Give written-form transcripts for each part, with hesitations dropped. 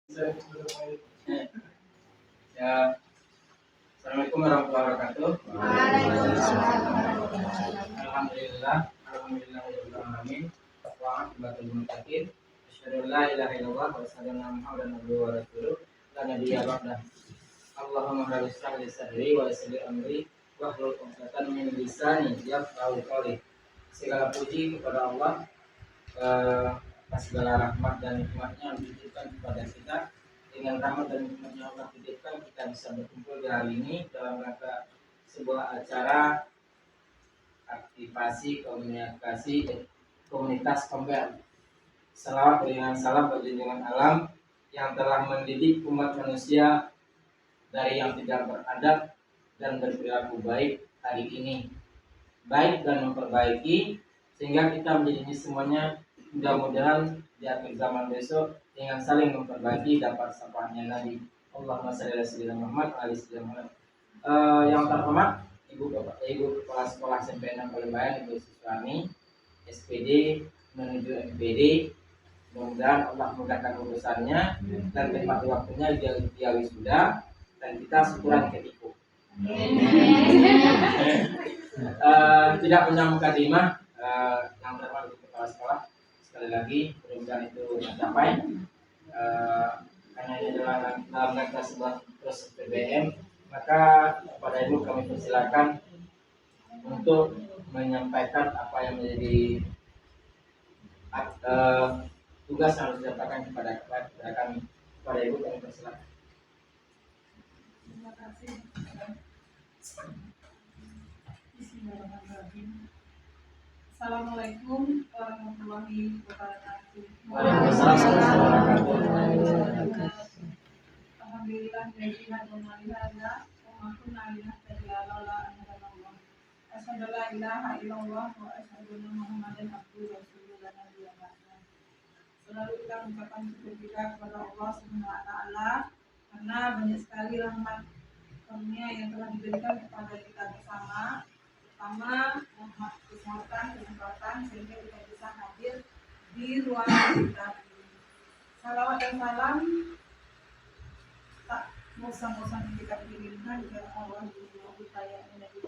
Ya, Assalamualaikum warahmatullahi wabarakatuh. Alhamdulillah, alhamdulillahirabbil alamin. Wa aqbatul muttaqin. Asyhadu an la ilaha illallah wa asyhadu anna Muhammadan abduhu wa rasuluh. La nabiyya ba'dah. Allahumma shalli ala sadri wa yassir amri wa hlul 'uqdatam min lisani yafqahu qawli. Segala puji kepada Allah, atas segala rahmat dan nikmatnya yang diberikan kepada kita. Dengan rahmat dan nikmatnya Allah titipkan kita bisa berkumpul di hari ini dalam rangka sebuah acara aktivasi komunitas Kemper. Salawat dengan salam bagi junjungan alam yang telah mendidik umat manusia dari yang tidak beradab dan berperilaku baik hari ini, baik dan memperbaiki sehingga kita menjadi semuanya mudah-mudahan di akhir zaman besok dengan saling memperbaiki dapat syafaatnya Nabi. Allahumma shalli ala sayyidina Muhammad wa ali sayyidina Muhammad. Yang terhormat Ibu Kepala Sekolah SMP 6 Palembayan, Ibu Siswani SPD menuju MPD. Mudah-mudahan Allah mudahkan urusannya dan tepat waktunya dia wisuda dan kita syukuran ketipu. Tidak punya mukadimah, yang terhormat Ibu Kepala Sekolah, sekali lagi mudah-mudahan itu tercapai. Karena ini adalah dalam rangka sebuah proses PBM, maka kepada Ibu kami persilakan untuk menyampaikan apa yang menjadi tugas yang harus dilakukan kepada kami. Kepada Ibu kami persilakan. Terima kasih. Bismillahirrahmanirrahim. Assalamualaikum warahmatullahi wabarakatuh. Alhamdulillah billahi wa kunna asyhadu la ilaha illallah wa asyhadu anna Muhammadan abduhu wa rasuluh. Selalu kita mengucapkan syukur kita kepada Allah Subhanahu wa taala karena banyak sekali rahmat karunia yang telah diberikan kepada kita bersama, terutama rahmat kesehatan, kesempatan sehingga kita bisa hadir di ruangan kita. Salawat dan salam tak bosan-bosan kita kirimkan kepada Allah Subhanahu wa taala Nabi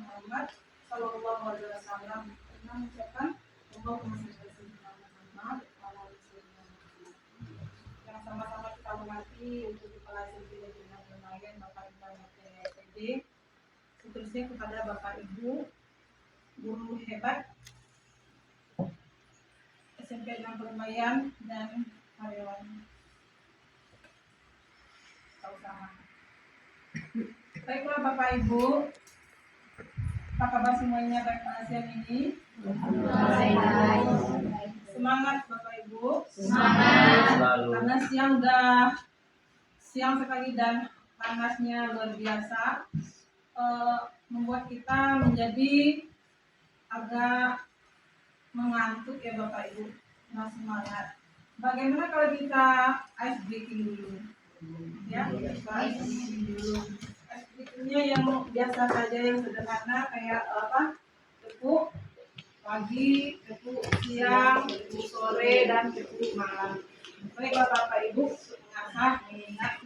Muhammad sallallahu alaihi wasallam. Kita mengucapkan Allahumma shalli ala sayyidina Muhammad wa ala ali sayyidina Muhammad. Yang sama-sama kita hormati untuk kepala sekolah dengan lumayan Bapak Ibu PD, seterusnya kepada Bapak Ibu guru hebat SMP 6 Palembayan dan karyawan usaha. Baiklah Bapak Ibu, apa kabar semuanya baik pada siang ini? Semangat Bapak Ibu. Semangat. Karena siang sekali dan panasnya luar biasa, membuat kita menjadi agak mengantuk ya Bapak Ibu. Nah, semangat. Bagaimana kalau kita ice breaking dulu? Ya, kita ice breaking dulu. Ice breakingnya yang biasa saja, yang sederhana kayak tepuk pagi, tepuk siang, tepuk sore, dan tepuk malam. Baiklah Bapak Ibu, mengasah, mengingat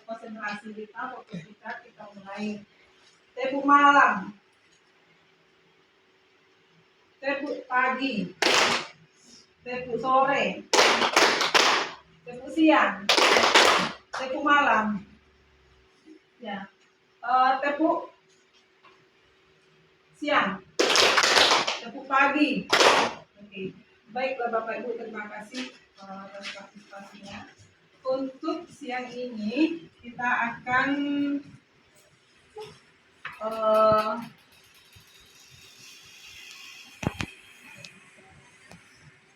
konsentrasi kita, fokus kita mulai. Tepuk malam, tepuk pagi, tepuk sore, tepuk siang, tepuk malam, ya, tepuk siang, tepuk pagi. Oke, baiklah Bapak Ibu, terima kasih atas partisipasinya. Untuk siang ini kita akan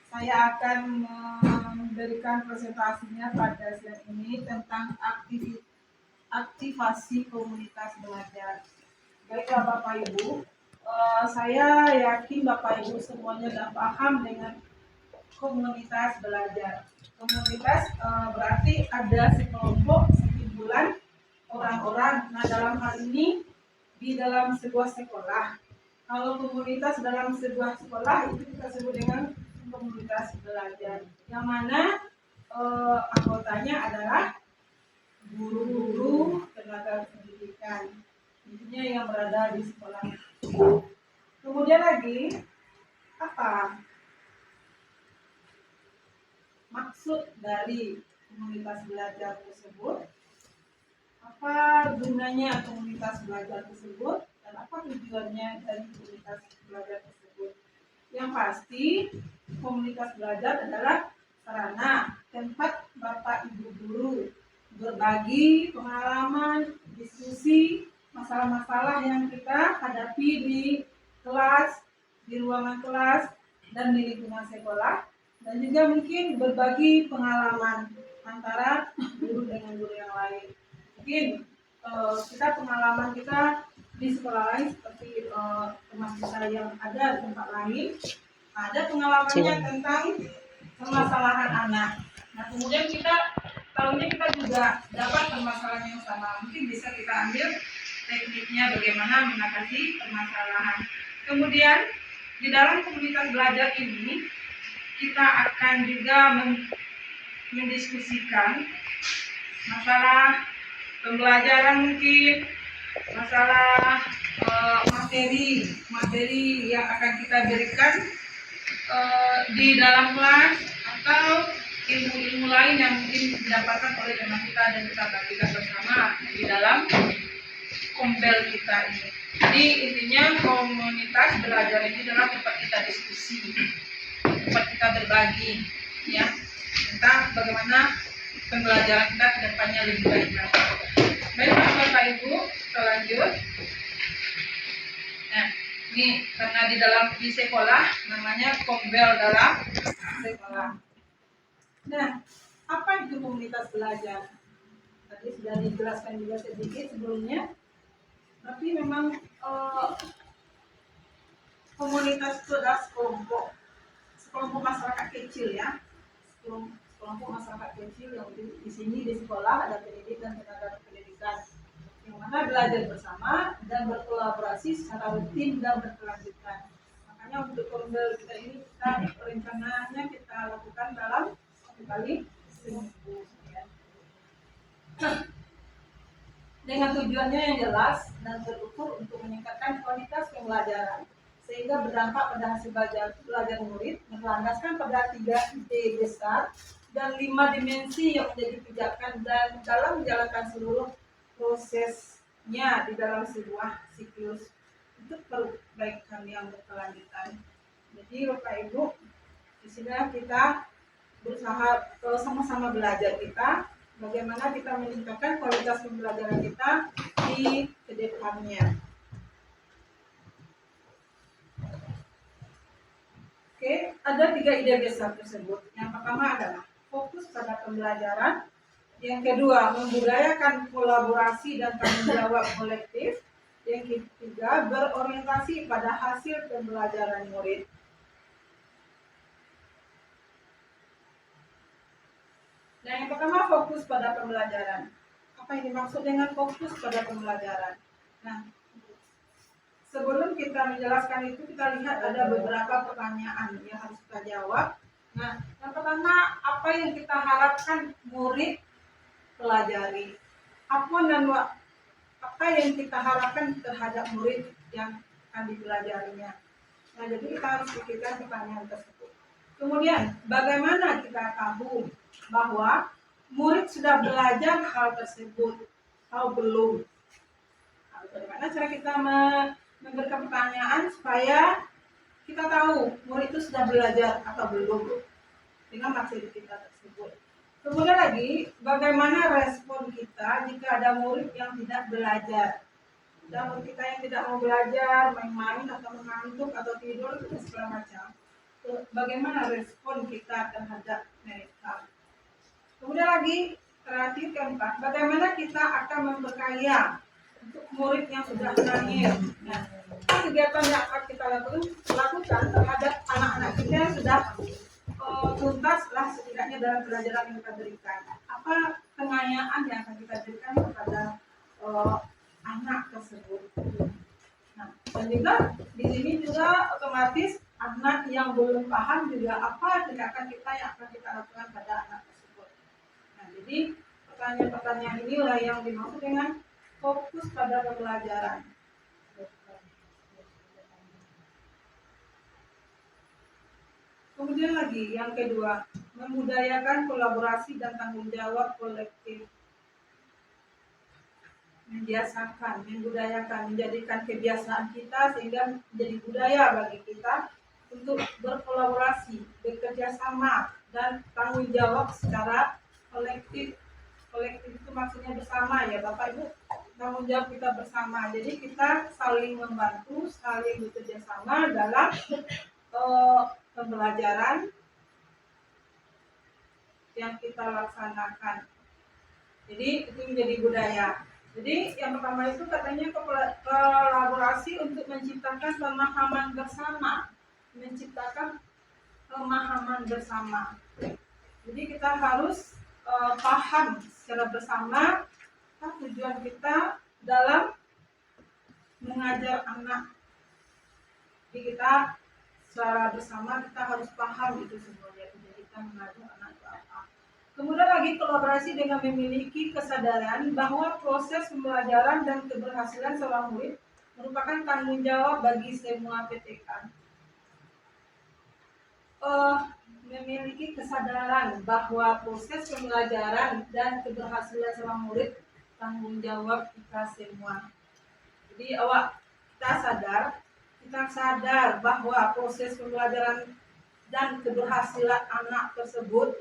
saya akan memberikan presentasinya pada siang ini tentang aktivasi komunitas belajar. Baiklah Bapak Ibu, saya yakin Bapak Ibu semuanya sudah paham dengan komunitas belajar. Komunitas berarti ada sekelompok, sekumpulan orang-orang. Nah, dalam hal ini di dalam sebuah sekolah. Kalau komunitas dalam sebuah sekolah itu kita sebut dengan komunitas belajar. Yang mana anggotanya adalah guru-guru tenaga pendidikan, intinya yang berada di sekolah. Kemudian lagi, apa maksud dari komunitas belajar tersebut? Apa gunanya komunitas belajar tersebut? Dan apa tujuannya dari komunitas belajar tersebut? Yang pasti, komunitas belajar adalah sarana tempat Bapak Ibu guru berbagi pengalaman, diskusi, masalah-masalah yang kita hadapi di kelas, di ruangan kelas, dan di lingkungan sekolah, dan juga mungkin berbagi pengalaman antara guru dengan guru yang lain. Mungkin kita pengalaman kita di sekolah lain seperti teman kita yang ada di tempat lain, ada pengalamannya tentang permasalahan anak. Nah, kemudian kita tahunya kita juga dapat permasalahan yang sama. Mungkin bisa kita ambil tekniknya bagaimana mengatasi permasalahan. Kemudian di dalam komunitas belajar ini kita akan juga mendiskusikan masalah pembelajaran, mungkin masalah materi yang akan kita berikan di dalam kelas, atau ilmu-ilmu lain yang mungkin didapatkan oleh teman kita dan kita bagikan bersama di dalam kombel kita ini. Jadi intinya komunitas belajar ini adalah tempat kita diskusi, tempat kita berbagi, ya, tentang bagaimana pembelajaran kita ke depannya lebih baik lagi. Baiklah Bapak Ibu, kita lanjut. Nah, ini karena di sekolah namanya kombel dalam sekolah. Nah, apa itu komunitas belajar? Tadi sudah dijelaskan juga sedikit sebelumnya. Tapi memang komunitas itu adalah sekelompok masyarakat kecil, ya. Sekelompok masyarakat kecil yang di sini di sekolah ada pendidik dan tenaga pendidikan, yang mana belajar bersama dan berkolaborasi secara rutin dan berkelanjutan. Makanya untuk kombel kita ini rencananya kita lakukan dalam satu kali seminggu, ya. Dengan tujuannya yang jelas dan terukur untuk meningkatkan kualitas pembelajaran, sehingga berdampak pada hasil belajar murid, berlandaskan pada 3 ide besar dan 5 dimensi yang menjadi pijakan dan dalam menjalankan seluruh prosesnya di dalam sebuah siklus untuk perbaikan yang berkelanjutan. Jadi Bapak Ibu, di sini kita berusaha sama-sama belajar kita, bagaimana kita meningkatkan kualitas pembelajaran kita di kedepannya. Oke, ada 3 ide besar tersebut. Yang pertama adalah fokus pada pembelajaran. Yang kedua, membudayakan kolaborasi dan tanggung jawab kolektif. Yang ketiga, berorientasi pada hasil pembelajaran murid. Nah, yang pertama, fokus pada pembelajaran. Apa yang dimaksud dengan fokus pada pembelajaran? Nah, sebelum kita menjelaskan itu, kita lihat ada beberapa pertanyaan yang harus kita jawab. Nah, yang pertama, apa yang kita harapkan murid pelajari? Apa yang kita harapkan terhadap murid yang akan dipelajarinya? Nah, jadi kita harus pikirkan pertanyaan tersebut. Kemudian, bagaimana kita tahu bahwa murid sudah belajar hal tersebut atau belum? Nah, bagaimana cara kita memberikan pertanyaan supaya kita tahu murid itu sudah belajar atau belum dengan materi kita tersebut. Kemudian lagi, bagaimana respon kita jika ada murid yang tidak belajar? Dan murid kita yang tidak mau belajar, main-main atau mengantuk atau tidur dan segala macam. Bagaimana respon kita terhadap mereka? Kemudian lagi, terakhir keempat, bagaimana kita akan memperkaya untuk murid yang sudah menangis. Nah, kegiatan yang akan kita lakukan terhadap anak-anak kita yang sudah tuntas lah setidaknya dalam pelajaran yang kita berikan. Apa pengayaan yang akan kita berikan kepada anak tersebut. Nah, dan juga di sini juga otomatis anak yang belum paham juga apa tindakan kita yang akan kita lakukan pada anak tersebut. Jadi pertanyaan-pertanyaan inilah yang dimaksud dengan fokus pada pembelajaran. Kemudian lagi yang kedua, membudayakan kolaborasi dan tanggung jawab kolektif. Membiasakan, membudayakan, menjadikan kebiasaan kita sehingga menjadi budaya bagi kita untuk berkolaborasi, bekerja sama, dan tanggung jawab secara kolektif. Kolektif itu maksudnya bersama ya Bapak Ibu, tanggung jawab kita bersama. Jadi kita saling membantu, saling bekerja sama dalam pembelajaran yang kita laksanakan. Jadi itu menjadi budaya. Jadi yang pertama itu katanya kolaborasi untuk menciptakan pemahaman bersama, menciptakan pemahaman bersama. Jadi kita harus paham secara bersama tujuan kita dalam mengajar anak. Jadi kita secara bersama kita harus paham itu semuanya. Jadi kita mengajar anak itu apa. Kemudian lagi kolaborasi dengan memiliki kesadaran bahwa proses pembelajaran dan keberhasilan seorang murid merupakan tanggung jawab bagi semua PTK. Memiliki kesadaran bahwa proses pembelajaran dan keberhasilan seorang murid tanggung jawab kita semua. Jadi kita sadar bahwa proses pembelajaran dan keberhasilan anak tersebut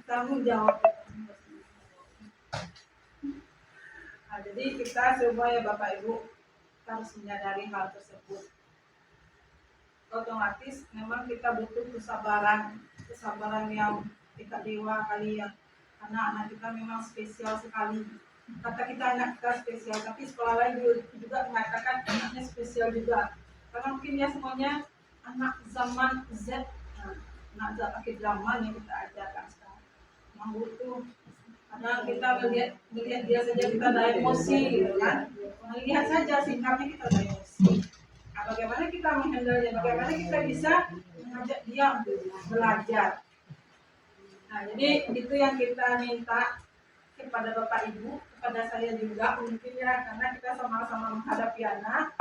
tanggung jawab kita. Nah, jadi kita semua ya Bapak Ibu harus menyadari hal tersebut. Otomatis memang kita butuh kesabaran yang tidak dewa kali ya, karena anak kita memang spesial sekali. Kata kita anak kita spesial, tapi sekolah lain juga mengatakan anaknya spesial juga, karena mungkin ya semuanya anak zaman Z, anak akhir zaman yang kita ajarkan sekarang memang butuh, karena kita melihat dia saja kita ada emosi gitu kan, melihat saja sikapnya kita ada emosi. Nah, bagaimana kita menghandle-nya, bagaimana kita bisa mengajak dia untuk belajar. Nah, jadi itu yang kita minta kepada Bapak Ibu, kepada saya juga mungkin ya, karena kita sama-sama menghadapi anak,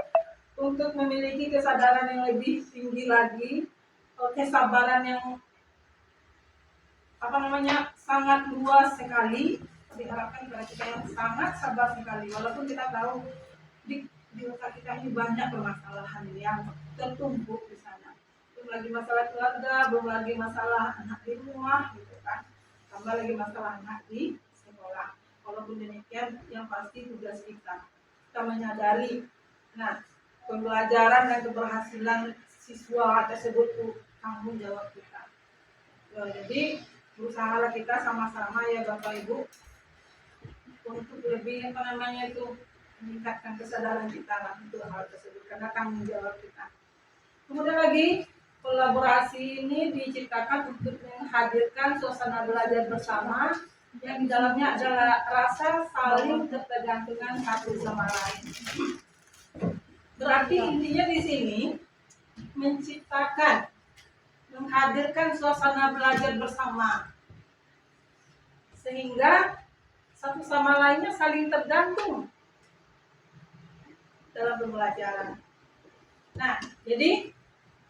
untuk memiliki kesadaran yang lebih tinggi lagi, kesabaran yang sangat luas sekali, diharapkan kepada kita yang sangat sabar sekali, walaupun kita tahu di otak kita ini banyak permasalahan yang tertumpuk di sana. Belum lagi masalah keluarga, belum lagi masalah anak di rumah, gitu kan. Tambah lagi masalah anak di sekolah. Walaupun demikian, yang pasti tugas kita menyadari, nah, pembelajaran dan keberhasilan siswa tersebut itu tanggung jawab kita. Jadi berusahalah kita sama-sama ya Bapak Ibu untuk lebih meningkatkan kesadaran kita lah untuk hal tersebut, karena tanggung jawab kita. Kemudian lagi, kolaborasi ini diciptakan untuk menghadirkan suasana belajar bersama yang di dalamnya adalah rasa saling ketergantungan satu sama lain. Berarti intinya di sini menghadirkan suasana belajar bersama, sehingga satu sama lainnya saling tergantung dalam pembelajaran. Nah, jadi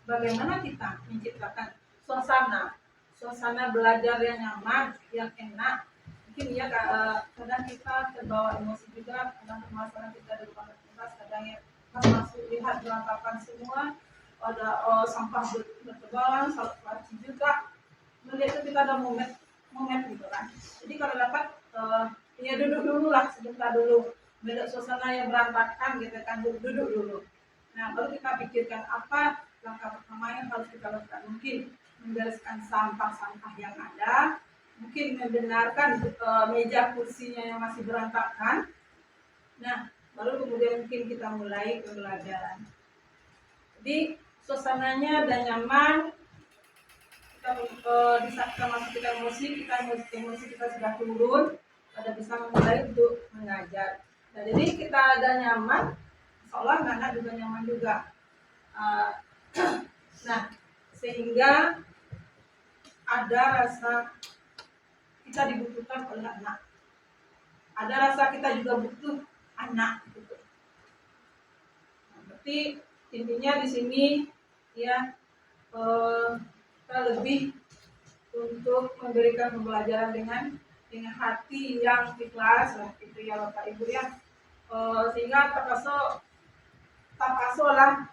bagaimana kita menciptakan suasana belajar yang nyaman, yang enak. Mungkin ya kadang kita terbawa emosi juga, kadang permasalahan kita di depan kelas, kadang ya pas masuk lihat berantakan semua, ada sampah bertebaran, laci juga. Melihat itu kita ada momen gitu kan. Jadi kalau dapat ya duduk dulu lah sebentar dulu, melihat suasana yang berantakan gitu kan, duduk dulu. Nah, baru kita pikirkan apa langkah pertama yang harus kita lakukan. Mungkin membereskan sampah-sampah yang ada, mungkin membenarkan meja kursinya yang masih berantakan. Nah, baru kemudian mungkin kita mulai pembelajaran. Jadi suasananya dan nyaman, di saat kita masuk kita emosi kita sudah turun, pada bisa mulai untuk mengajar. Nah, jadi kita ada nyaman, seolah anak juga nyaman juga. Nah, sehingga ada rasa kita dibutuhkan oleh anak. Ada rasa kita juga butuh anak gitu. Nah, berarti intinya di sini ya kita lebih untuk memberikan pembelajaran dengan hati yang ikhlas gitu ya Bapak Ibu ya. Sehingga terpaso lah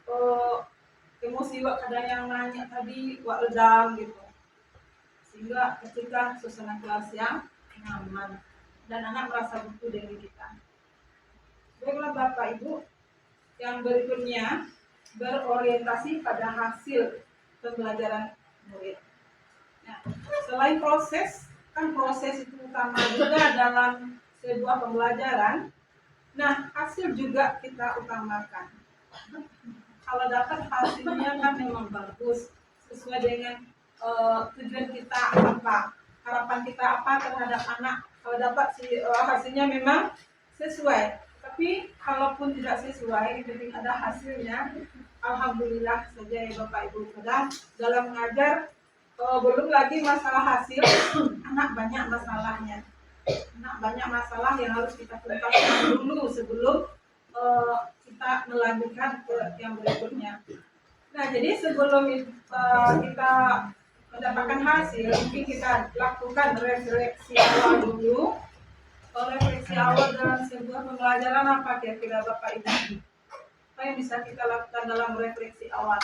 emosi wak kadang yang nanya tadi wak redam gitu, sehingga ketika suasana kelas yang nyaman dan anak merasa butuh dengan kita. Baiklah Bapak Ibu, yang berikutnya berorientasi pada hasil pembelajaran murid. Nah, selain proses, kan proses itu utama juga dalam sebuah pembelajaran. Nah, hasil juga kita utamakan. Kalau dapat hasilnya kan memang bagus, sesuai dengan tujuan kita apa, harapan kita apa terhadap anak. Kalau dapat hasilnya memang sesuai. Tapi kalaupun tidak sesuai, jadi ada hasilnya, alhamdulillah saja ya Bapak Ibu. Kadang dalam mengajar belum lagi masalah hasil, anak banyak masalahnya. Anak banyak masalah yang harus kita tuntaskan dulu sebelum kita melanjutkan ke yang berikutnya. Nah, jadi sebelum kita mendapatkan hasil, mungkin kita lakukan refleksi awal dulu. Refleksi awal dalam sebuah pembelajaran apa kira-kira Bapak Ibu? Apa yang bisa kita lakukan dalam refleksi awal?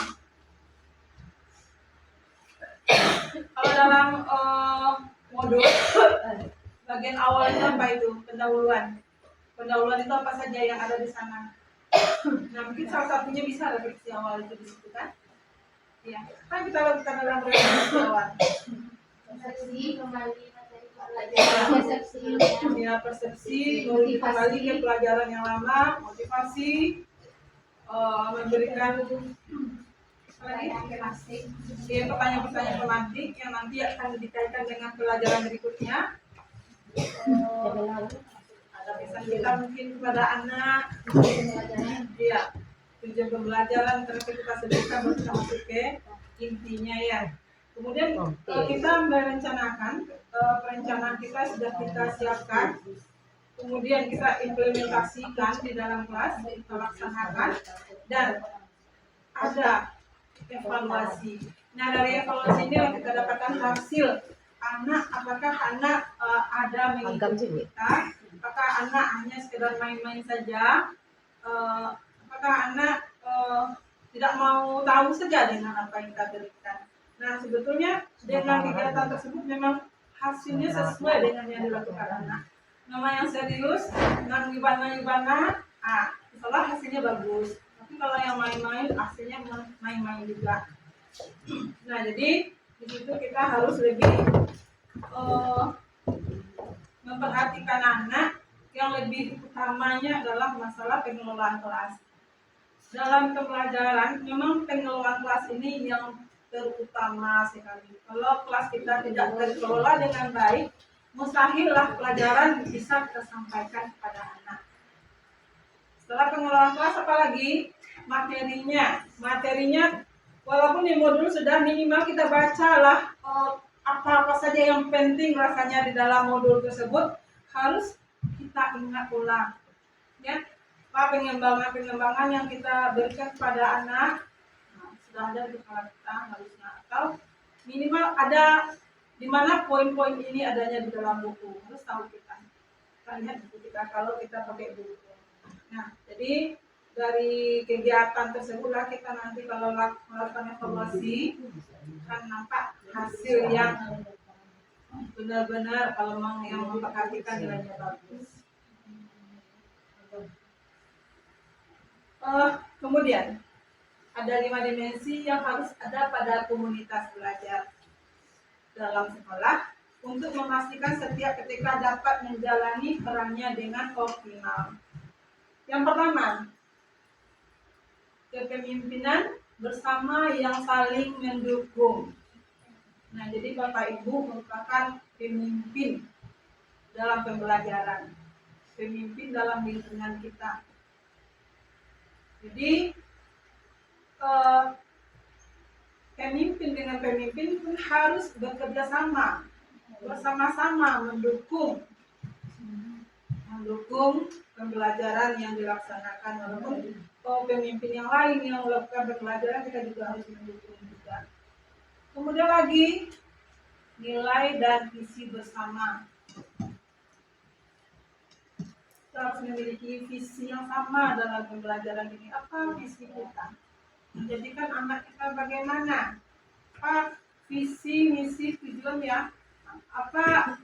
Kalau dalam modul bagian awalnya apa itu? Pendahuluan. Pendahuluan itu apa saja yang ada di sana? Nah, mungkin salah satunya bisa refleksi awal itu di situ kan? Iya. Kan kita lakukan dalam refleksi awal. Persepsi kembali materi pelajaran, persepsi Ya, persepsi, kembali ke pelajaran yang lama, motivasi, memberikan pertanyaan-pertanyaan pemantik yang nanti akan dikaitkan dengan pelajaran berikutnya. Ada pesan kita mungkin kepada anak, ya, tujuan pembelajaran terus kita sebutkan baru kita masuk ke intinya ya. Kemudian kita merencanakan perencanaan kita sudah kita siapkan, kemudian kita implementasikan di dalam kelas, kita laksanakan dan ada evaluasi. Nah, dari evaluasi ini kita dapatkan hasil anak, apakah anak ada mengikuti kita, apakah anak hanya sekedar main-main saja, apakah anak tidak mau tahu saja dengan apa yang kita berikan. Nah, sebetulnya dengan kegiatan tersebut memang hasilnya sesuai dengan yang dilakukan anak. Nama yang serius, dengan gimana, setelah hasilnya bagus. Tapi kalau yang main-main, hasilnya main-main juga. Nah, jadi di situ kita harus lebih memperhatikan anak. Yang lebih utamanya adalah masalah pengelolaan kelas. Dalam pembelajaran, memang pengelolaan kelas ini yang terutama sekali. Kalau kelas kita tidak terkelola dengan baik, mustahillah pelajaran bisa tersampaikan kepada anak. Setelah pengelolaan kelas, apalagi materinya walaupun di modul sudah minimal kita bacalah apa-apa saja yang penting rasanya di dalam modul tersebut harus kita ingat ulang ya. Apa pengembangan yang kita berikan kepada anak sudah ada di kepala kita harusnya, atau minimal ada di mana poin-poin ini adanya di dalam buku, harus tahu kita lihat buku kita kalau kita pakai buku. Nah, jadi dari kegiatan tersebutlah kita nanti kalau melakukan evaluasi akan nampak hasil yang benar-benar kalau memang yang memperhatikan nilainya bagus. Kemudian ada 5 dimensi yang harus ada pada komunitas belajar dalam sekolah untuk memastikan setiap ketika dapat menjalani perannya dengan optimal. Yang pertama, kepemimpinan bersama yang saling mendukung. Nah, jadi Bapak Ibu merupakan pemimpin dalam pembelajaran, pemimpin dalam lingkungan kita. Jadi pemimpin dengan pemimpin pun harus bekerja sama bersama-sama mendukung pembelajaran yang dilaksanakan, walaupun pemimpin yang lain yang melakukan pembelajaran kita juga harus mendukung juga. Kemudian lagi nilai dan visi bersama. Kita harus memiliki visi yang sama dalam pembelajaran ini. Apa visi kita? Menjadikan anak kita bagaimana? Apa visi, misi, tujuan ya? Apa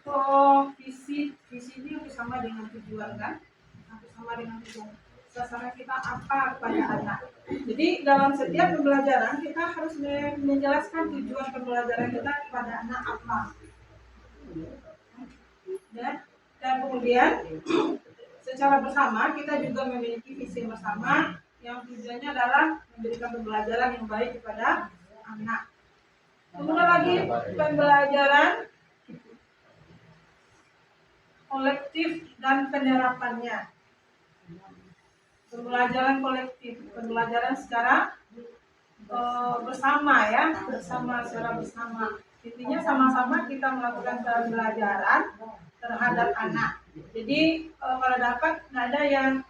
visi ini harus sama dengan tujuan kan? Harus sama dengan tujuan. Sasaran kita apa kepada anak? Jadi dalam setiap pembelajaran kita harus menjelaskan tujuan pembelajaran kita kepada anak apa. Dan kemudian secara bersama kita juga memiliki visi bersama yang tujuannya adalah memberikan pembelajaran yang baik kepada anak. Kemudian lagi pembelajaran kolektif dan penerapannya. Pembelajaran kolektif, pembelajaran secara bersama ya, secara bersama. Intinya sama-sama kita melakukan pembelajaran terhadap anak. Jadi kalau dapat nggak ada yang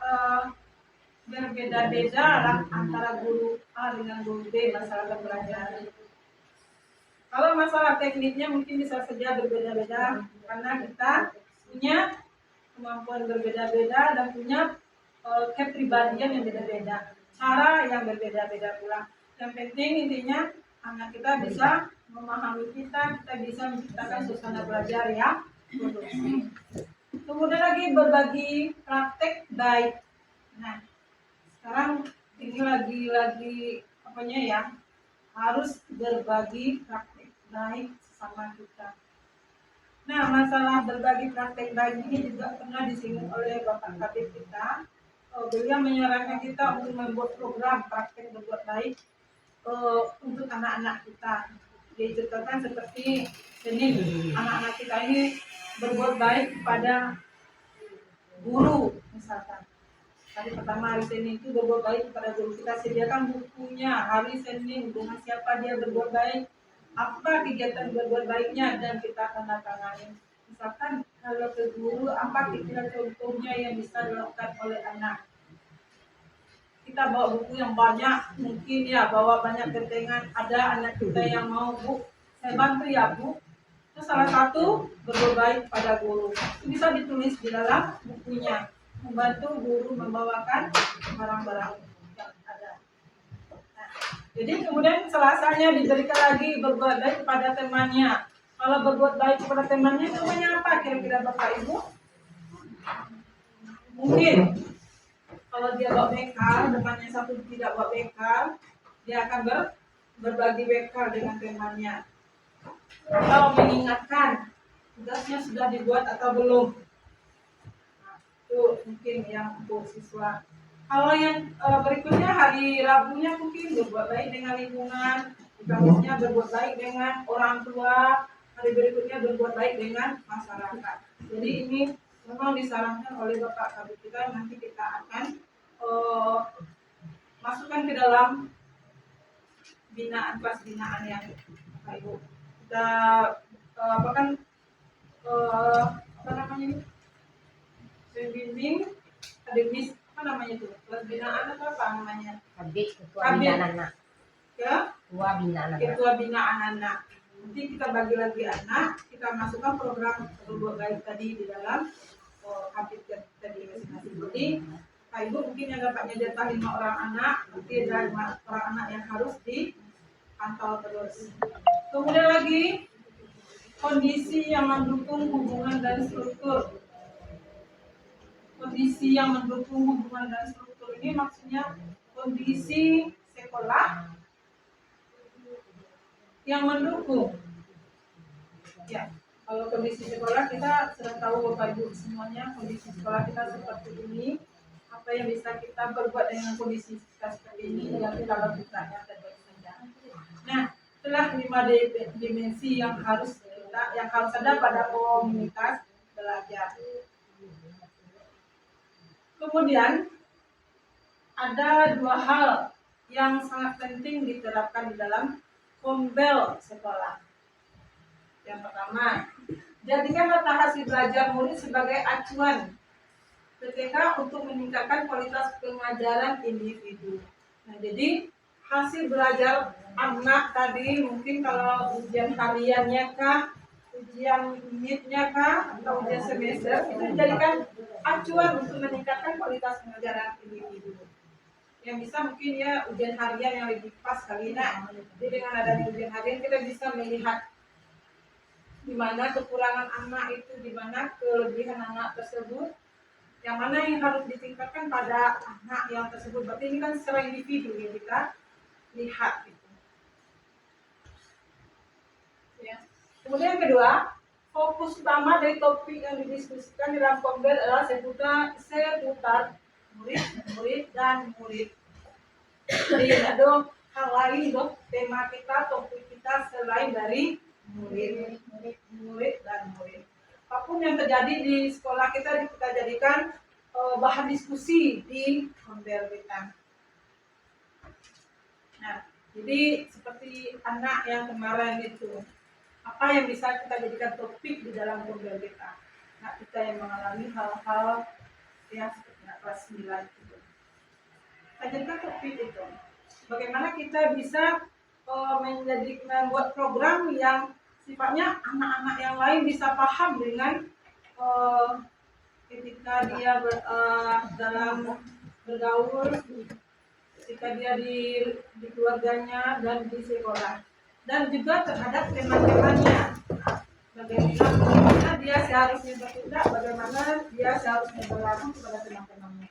berbeda-beda lah antara guru A dengan guru B masalah pembelajaran. Kalau masalah tekniknya mungkin bisa saja berbeda-beda karena kita punya kemampuan berbeda-beda dan punya kepribadian yang beda-beda, cara yang berbeda-beda pula. Yang penting intinya anak kita bisa memahami kita bisa menciptakan suasana belajar yang kondusif. Kemudian lagi berbagi praktek baik. Nah, sekarang ini lagi apanya ya, harus berbagi praktek baik sama kita. Nah, masalah berbagi praktek baik ini juga pernah disinggung oleh Bapak Kabit kita. Beliau menyarankan kita untuk membuat program praktek berbuat baik untuk anak-anak kita. Diceritakan seperti Senin, anak-anak kita ini berbuat baik kepada guru misalkan. Hari pertama hari Senin itu berbuat baik kepada guru, kita sediakan bukunya hari Senin dengan siapa dia berbuat baik, apa kegiatan berbuat baiknya dan kita tanda tangani. Misalkan kalau ke guru apa kira-kira contohnya yang bisa dilakukan oleh anak. Kita bawa buku yang banyak, mungkin ya bawa banyak ketengan. Ada anak kita yang mau, Bu, saya bantu ya Bu. Itu salah satu berbuat baik pada guru. Bisa ditulis di dalam bukunya. Membantu guru membawakan barang-barang yang ada. Nah, jadi kemudian selasanya diberikan lagi berbuat baik kepada temannya. Kalau berbuat baik kepada temannya, namanya apa kira-kira Bapak Ibu? Mungkin kalau dia bawa bekal, depannya satu tidak bawa bekal, dia akan berbagi bekal dengan temannya. Atau mengingatkan tugasnya sudah dibuat atau belum. Nah, itu mungkin yang untuk siswa. Kalau yang berikutnya hari Rabunya mungkin berbuat baik dengan lingkungan, Kamisnya berbuat baik dengan orang tua, hari berikutnya berbuat baik dengan masyarakat. Jadi ini memang disarankan oleh Bapak Kabit kita, nanti kita akan masukkan ke dalam kelas binaan yang Bapak Ibu. Kita apa namanya ini? Pembimbing akademis, apa namanya itu? Kelas binaan atau apa namanya? Ketua binaan anak. Ketua binaan anak. Nanti kita bagi lagi anak, kita masukkan program berbuat baik tadi di dalam kabit tadi masing-masing. Jadi Pak Ibu mungkin yang dapat menyediakan 5 orang anak, nanti ada 5 orang anak yang harus dipantau terus. Kemudian lagi kondisi yang mendukung hubungan dan struktur. Kondisi yang mendukung hubungan dan struktur ini maksudnya kondisi sekolah yang mendukung. Ya, kalau kondisi sekolah kita sudah tahu Bapak Ibu semuanya, kondisi sekolah kita seperti ini. Apa yang bisa kita berbuat dengan kondisi kita seperti ini yang kita lakukan yang terbaik saja. Nah, itulah 5 dimensi yang harus ada pada komunitas belajar. Kemudian ada 2 hal yang sangat penting diterapkan di dalam kombel sekolah. Yang pertama, Jadikan data hasil belajar murid sebagai acuan ketika untuk meningkatkan kualitas pengajaran individu. Nah, jadi hasil belajar anak tadi mungkin kalau ujian hariannya kah, ujian unitnya kah, atau ujian semester itu dijadikan acuan untuk meningkatkan kualitas pengajaran individu. Yang bisa mungkin ya ujian harian yang lebih pas kali nah. Jadi dengan adanya ujian harian kita bisa melihat di mana kekurangan anak itu, di mana kelebihan anak tersebut, yang mana yang harus ditingkatkan pada anak yang tersebut. Berarti ini kan secara individu yang kita lihat gitu. Ya. Kemudian yang kedua, fokus utama dari topik yang didiskusikan di dalam Kombel adalah seputar murid dan murid. Jadi ada hal lain dong tema kita, topik kita selain dari murid dan murid. Apapun yang terjadi di sekolah kita jadikan bahan diskusi di Kombel kita. Nah, jadi seperti anak yang kemarin itu, apa yang bisa kita jadikan topik di dalam Kombel kita? Nah, kita yang mengalami hal-hal yang seperti kelas 9 itu. Kita jadikan topik itu. Bagaimana kita bisa membuat program yang sifatnya anak-anak yang lain bisa paham dengan ketika dia dalam bergaul, ketika dia di keluarganya dan di sekolah, dan juga terhadap teman-temannya. Bagaimana dia seharusnya bertindak, bagaimana dia seharusnya berlaku kepada teman-temannya.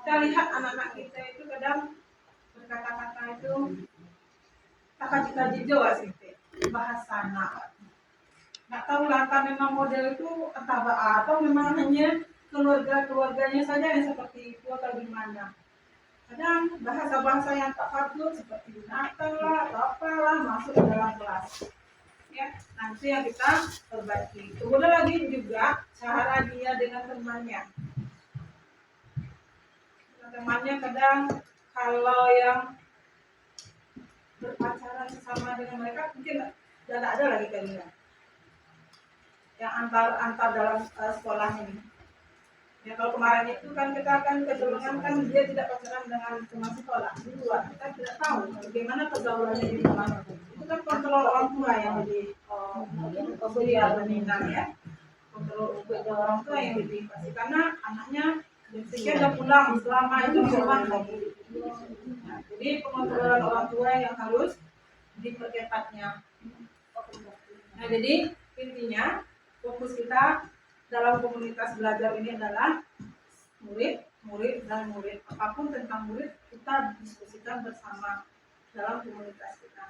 Kita lihat anak-anak kita itu kadang berkata-kata itu cita-cita Jawa sih, bahasa anak. Nggak tahu lah, entah memang model itu entah atau memang hanya keluarganya saja yang seperti itu atau gimana. Kadang bahasa-bahasa yang tak patut seperti binatang lah atau apalah masuk ke dalam kelas. Ya, nanti yang kita perbaiki. Kemudian lagi juga cara dia dengan temannya. Temannya kadang kalau yang berpacaran sesama dengan mereka mungkin tidak ada lagi kalian yang antar dalam sekolah ini. Ya kalau kemarin itu kan kita akan kecenderungan kan dia tidak pacaran dengan teman sekolah di luar. Kita tidak tahu bagaimana pergaulannya di mana. Itu kan kontrol orang tua yang lebih beliau meminta ya. Kontrol orang tua yang lebih pasti karena anaknya berpikir udah pulang selama itu di rumah lagi. Nah, jadi pengontrolan orang tua yang harus diperketatnya. Nah jadi intinya fokus kita dalam komunitas belajar ini adalah murid dan murid. Apapun tentang murid kita diskusikan bersama dalam komunitas kita.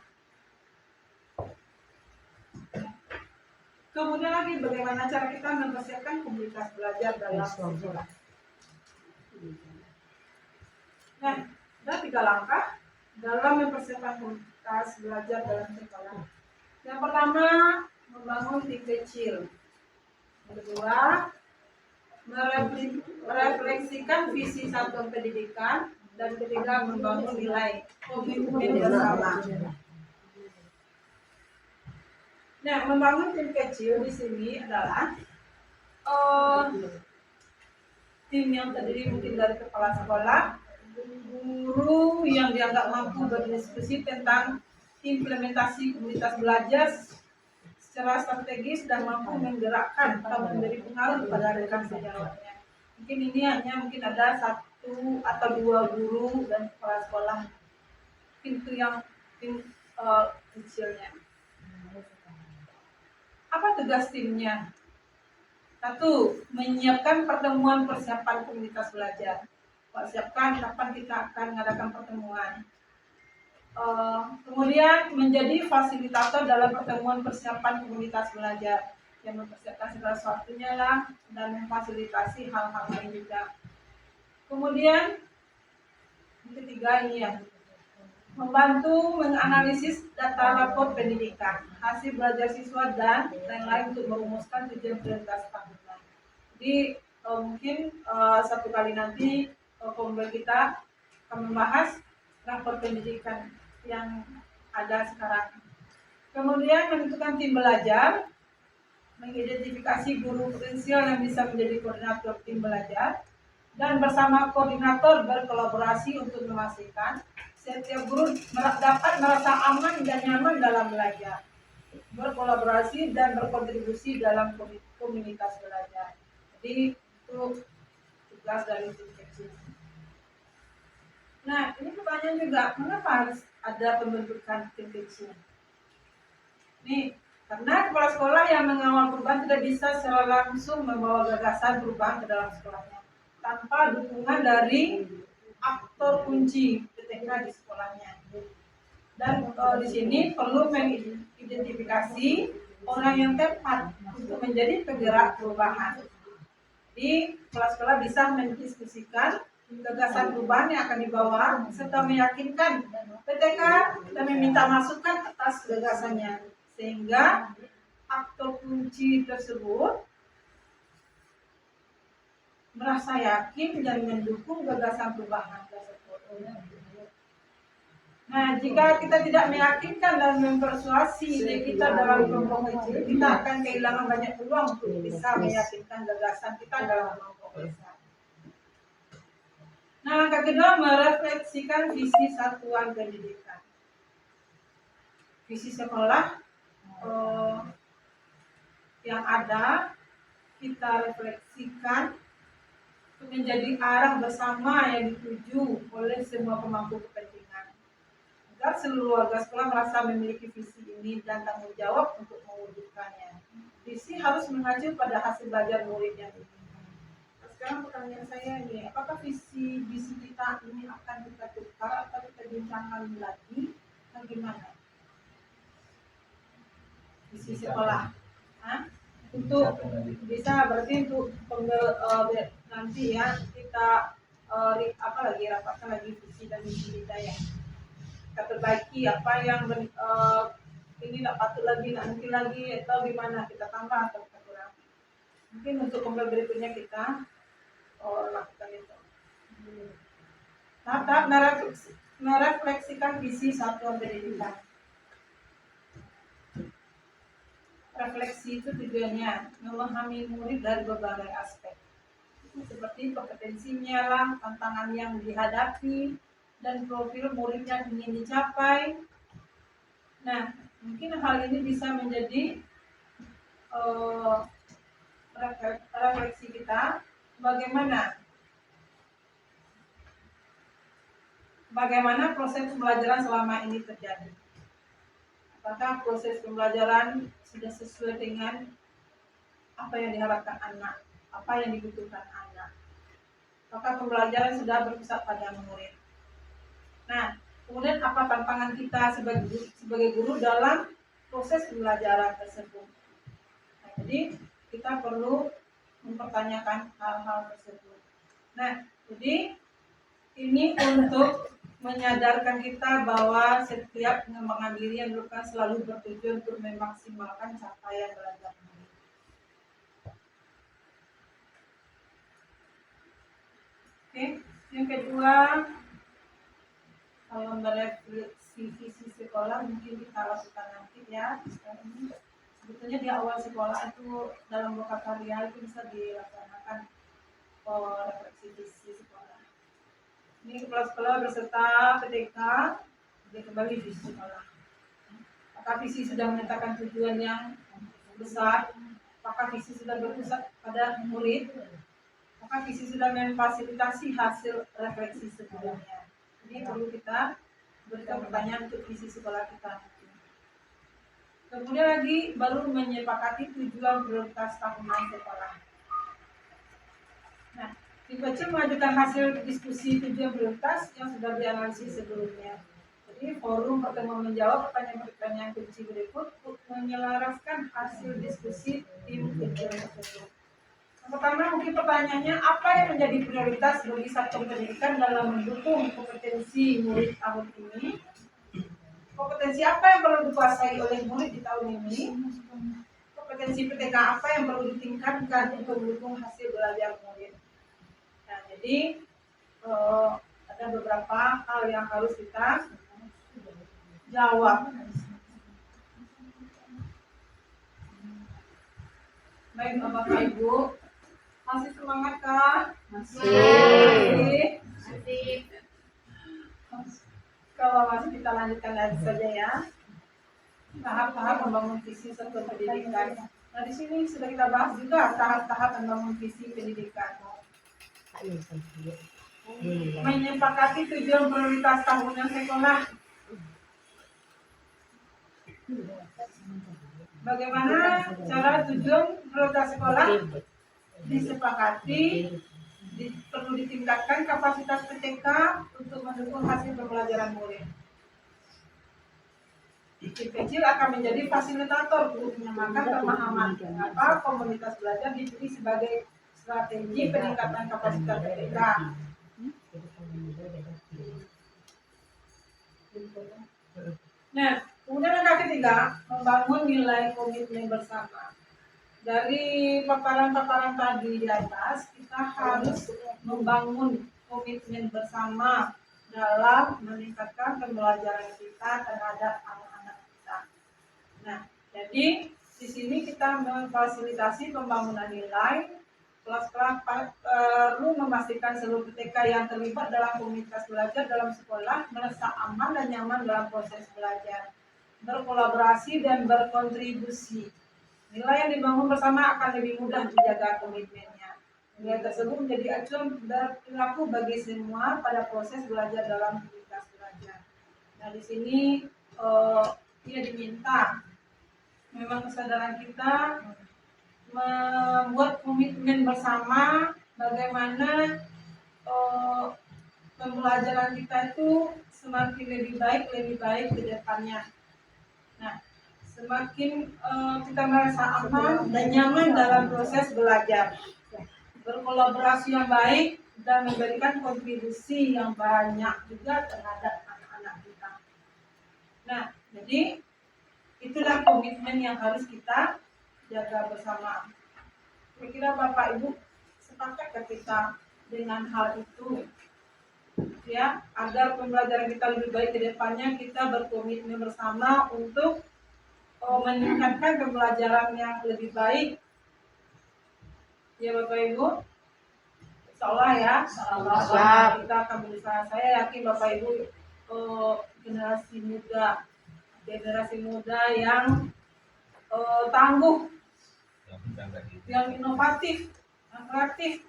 Kemudian lagi bagaimana cara kita mempersiapkan komunitas belajar dalam sekolah. Nah, ada 3 langkah dalam mempersiapkan komunitas belajar dalam sekolah. Yang pertama, membangun tim kecil. Yang kedua, merefleksikan visi satuan pendidikan. Dan ketiga, membangun nilai komitmen bersama. Nah, membangun tim kecil di sini adalah tim yang terdiri mungkin dari kepala sekolah, guru yang dianggap mampu berdiskusi tentang implementasi komunitas belajar secara strategis dan mampu menggerakkan atau memberi pengaruh pada rekan sejawatnya. Mungkin ini hanya mungkin ada 1 atau 2 guru dan kepala sekolah. Itu yang tim kecilnya. Apa tugas timnya? 1. Menyiapkan pertemuan persiapan komunitas belajar. Persiapkan kapan kita akan mengadakan pertemuan. Kemudian menjadi fasilitator dalam pertemuan persiapan komunitas belajar. Yang mempersiapkan segala sesuatunya lah dan memfasilitasi hal-hal lain juga. Kemudian yang ketiga ini ya, membantu menganalisis data rapor pendidikan, hasil belajar siswa dan lain-lain untuk merumuskan tujuan prioritas tahunan. Jadi mungkin satu kali nanti Kombel kita akan membahas rapor pendidikan yang ada sekarang. Kemudian menentukan tim belajar. mengidentifikasi guru potensial yang bisa menjadi koordinator tim belajar, dan bersama koordinator berkolaborasi untuk memastikan setiap guru dapat merasa aman dan nyaman dalam belajar, berkolaborasi dan berkontribusi dalam komunitas belajar. Jadi itu tugas dari tim kecil. Nah, ini pertanyaan juga, mengapa harus ada pembentukan tim kecil? Nih, karena kepala sekolah yang mengawal perubahan tidak bisa secara langsung membawa gagasan perubahan ke dalam sekolahnya tanpa dukungan dari aktor kunci PTK di sekolahnya. Dan di sini perlu mengidentifikasi orang yang tepat untuk menjadi penggerak perubahan. Di kepala sekolah bisa mendiskusikan gagasan perubahan yang akan dibawa serta meyakinkan PTK dan meminta masukan atas gagasannya, sehingga aktor kunci tersebut merasa yakin dan mendukung gagasan perubahan tersebut. Nah, jika kita tidak meyakinkan dan mempersuasi diri kita dalam kelompok kecil, kita akan kehilangan banyak peluang untuk bisa meyakinkan gagasan kita dalam kelompok besar. Nah, langkah kedua, merefleksikan visi satuan pendidikan. Visi sekolah yang ada, kita refleksikan menjadi arah bersama yang dituju oleh semua pemangku kepentingan, agar seluruh warga sekolah merasa memiliki visi ini dan tanggung jawab untuk mewujudkannya. Visi harus mengacu pada hasil belajar murid yang diinginkan. Nah, sekarang pertanyaan saya ini, apakah visi kita ini akan kita tukar atau kita bincangkan lagi? Bagaimana? Visi sekolah. Untuk bisa berarti untuk nanti ya kita rapatkan lagi visi dan misi kita ya. Kita perbaiki apa yang ini tidak patut lagi, nanti lagi atau gimana, kita tambah atau kita kurang. Mungkin untuk pembelajaran berikutnya kita lakukan itu. Tahap merefleksikan visi satuan pendidikan. Refleksi itu tujuannya memahami murid dari berbagai aspek, seperti kompetensinya lah, tantangan yang dihadapi, dan profil murid yang ingin dicapai. Nah, mungkin hal ini bisa menjadi refleksi kita bagaimana proses pembelajaran selama ini terjadi. Apakah proses pembelajaran sudah sesuai dengan apa yang diharapkan anak, apa yang dibutuhkan anak? Apakah pembelajaran sudah berpusat pada murid? Nah, kemudian apa tantangan kita sebagai guru dalam proses pembelajaran tersebut? Nah, jadi kita perlu mempertanyakan hal-hal tersebut. Nah, jadi ini untuk menyadarkan kita bahwa setiap pengembangan diri yang dilakukan selalu bertujuan untuk memaksimalkan capaian belajar murid. Oke, yang kedua, kalau merefleksi visi sekolah mungkin kita lakukan nanti ya. Sebetulnya di awal sekolah itu dalam loka karya itu bisa dilaksanakan refleksi visi sekolah. Ini kepala sekolah beserta PTK kembali visi sekolah. Apakah visi sudah menyatakan tujuan yang besar? Apakah visi sudah berpusat pada murid? Apakah visi sudah memfasilitasi hasil refleksi sebelumnya? Ini perlu kita berikan pertanyaan untuk visi sekolah kita. Kemudian lagi baru menyepakati tujuan prioritas tahunan sekolah. Nah, tim kecil mengajukan hasil diskusi tujuan prioritas yang sudah dianalisis sebelumnya. Jadi forum pertemuan menjawab pertanyaan-pertanyaan kunci berikut untuk menyelaraskan hasil diskusi tim kecil tersebut. Yang pertama mungkin pertanyaannya, apa yang menjadi prioritas bagi satuan pendidikan dalam mendukung kompetensi murid tahun ini? Kompetensi apa yang perlu dikuasai oleh murid di tahun ini? Kompetensi PTK apa yang perlu ditingkatkan untuk mendukung hasil belajar murid? Nah, jadi ada beberapa hal yang harus kita jawab. Baik Bapak Ibu, masih semangat kah? Masih. Masih. Kalau masih kita lanjutkan lagi saja ya. Tahap-tahap membangun visi serta pendidikan. Nah di sini sudah kita bahas juga tahap-tahap membangun visi pendidikan. Menyepakati tujuan prioritas tahunan sekolah. Bagaimana cara tujuan prioritas sekolah disepakati, perlu ditingkatkan kapasitas PTK untuk mendukung hasil pembelajaran murid. Tim kecil akan menjadi fasilitator untuk menyamakan pemahaman mengapa komunitas belajar dipilih sebagai strategi peningkatan kapasitas PTK. Nah, kemudian langkah ketiga, membangun nilai komitmen bersama. Dari paparan-paparan tadi di atas, kita harus membangun komitmen bersama dalam meningkatkan pembelajaran kita terhadap anak-anak kita. Nah, jadi di sini kita memfasilitasi pembangunan nilai. Kelas-kelas perlu memastikan seluruh PTK yang terlibat dalam komunitas belajar dalam sekolah merasa aman dan nyaman dalam proses belajar, berkolaborasi dan berkontribusi. Nilai yang dibangun bersama akan lebih mudah dijaga komitmennya. Nilai tersebut menjadi acuan berlaku bagi semua pada proses belajar dalam komunitas belajar. Nah, di sini dia diminta memang kesadaran kita membuat komitmen bersama bagaimana pembelajaran kita itu semakin lebih baik ke depannya. Nah, semakin kita merasa aman dan nyaman dalam proses belajar, berkolaborasi yang baik dan memberikan kontribusi yang banyak juga terhadap anak-anak kita. Nah, jadi itulah komitmen yang harus kita jaga bersama. Kira-kira Bapak Ibu sepakat kita dengan hal itu, ya, agar pembelajaran kita lebih baik ke depannya, kita berkomitmen bersama untuk meningkatkan pembelajaran yang lebih baik. Ya Bapak Ibu, insya Allah ya, kita akan berusaha. Saya yakin Bapak Ibu generasi muda yang tangguh, yang inovatif, yang kreatif,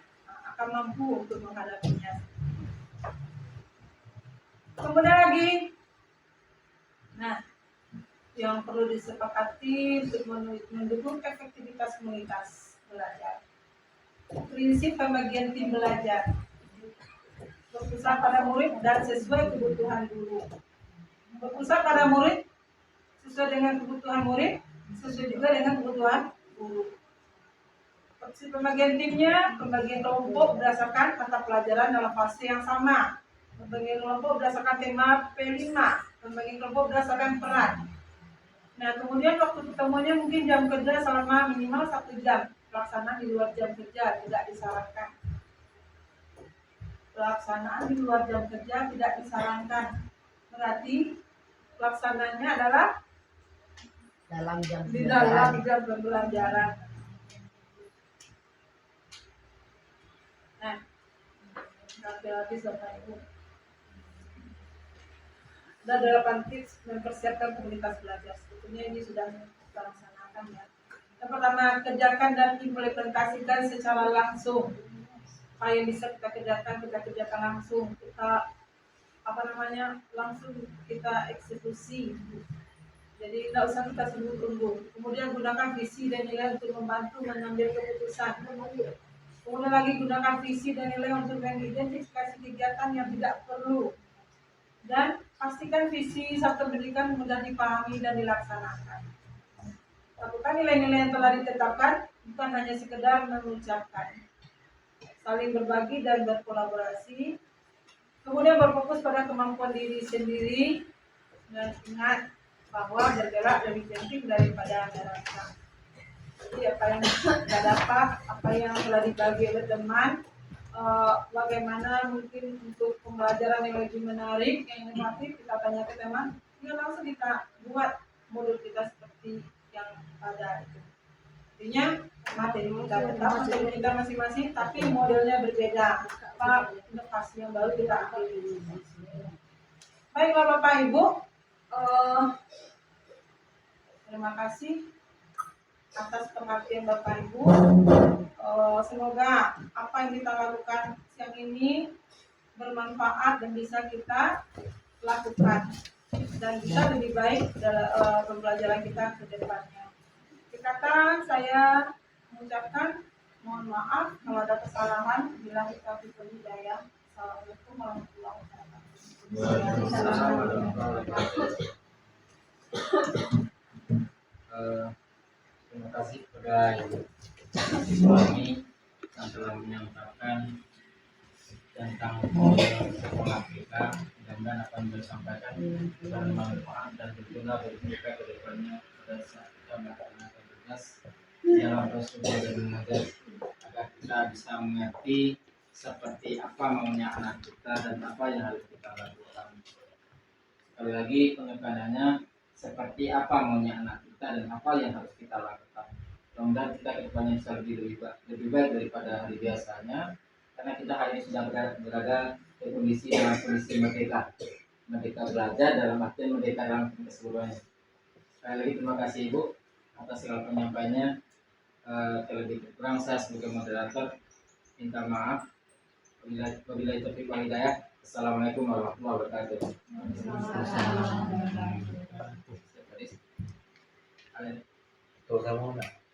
akan mampu untuk menghadapinya. Kemudian lagi, nah, yang perlu disepakati untuk mendukung efektivitas komunitas belajar. Prinsip pembagian tim belajar berpusat pada murid dan sesuai kebutuhan guru. Berpusat pada murid sesuai dengan kebutuhan murid, sesuai juga dengan kebutuhan guru. Prinsip pembagian timnya, pembagian kelompok berdasarkan mata pelajaran dalam fase yang sama. Pembagian kelompok berdasarkan tema P5, pembagian kelompok berdasarkan peran. Nah, kemudian waktu ketemunya mungkin jam kerja selama minimal 1 jam. Pelaksanaan di luar jam kerja tidak disarankan. Pelaksanaan di luar jam kerja tidak disarankan. Berarti pelaksanaannya adalah dalam jam di dalam jam pembelajaran. Nah, habis Bapak Ibu. Ada 8 tips mempersiapkan komunitas belajar. Sebetulnya ini sudah kita laksanakan ya. Yang pertama, kerjakan dan implementasikan secara langsung. Apa yang bisa kita kerjakan langsung. Kita langsung kita eksekusi. Jadi tidak usah kita tunggu. Kemudian gunakan visi dan nilai untuk membantu mengambil keputusan. Kemudian lagi gunakan visi dan nilai untuk mengidentifikasi kegiatan yang tidak perlu. Dan pastikan visi serta pendidikan mudah dipahami dan dilaksanakan. Lakukan nilai-nilai yang telah ditetapkan, bukan hanya sekedar mengucapkan. Saling berbagi dan berkolaborasi. Kemudian berfokus pada kemampuan diri sendiri dan ingat bahwa bergerak lebih penting daripada merasa. Jadi apa yang kita dapat, apa yang telah dibagi oleh teman, bagaimana mungkin untuk pembelajaran yang lebih menarik, yang inovatif, kita tanya ke teman, ya langsung kita buat modul kita seperti yang ada itu. Artinya materi kita tetap materi kita masing-masing, tapi modelnya berbeda. Apa inovasi yang baru kita ambil ini. Baiklah Bapak Ibu, terima kasih atas perhatian Bapak Ibu. Semoga apa yang kita lakukan siang ini bermanfaat dan bisa kita lakukan dan bisa lebih baik dalam pembelajaran kita ke depannya. Dikata saya mengucapkan mohon maaf kalau ada kesalahan. Bila kita hidayah. Assalamualaikum warahmatullahi wabarakatuh. Waalaikumsalam warahmatullahi wabarakatuh. Terima kasih kepada Ibu siswa ini yang telah menyampaikan tentang sekolah kita. Mudah-mudahan apa yang disampaikan bermanfaat dan berguna bagi kita ke depannya pada saat kita melaksanakan tugas dalam prosedur dan mengajar, agar kita bisa mengerti seperti apa maunya anak kita dan apa yang harus kita lakukan. Sekali lagi penekanannya, seperti apa maunya anak kita dan apa yang harus kita lakukan. Mudah-mudahan kita ke depannya bisa lebih baik daripada hari biasanya, karena kita hari ini sudah berada di kondisi merdeka belajar dalam artian merdeka dalam keseluruhannya. Sekali lagi terima kasih Ibu atas segala penyampaiannya. Terlebih kurang saya sebagai moderator minta maaf. Wabillahi taufiq wal hidayah. Assalamualaikum warahmatullahi wabarakatuh. Assalamualaikum. Terima kasih.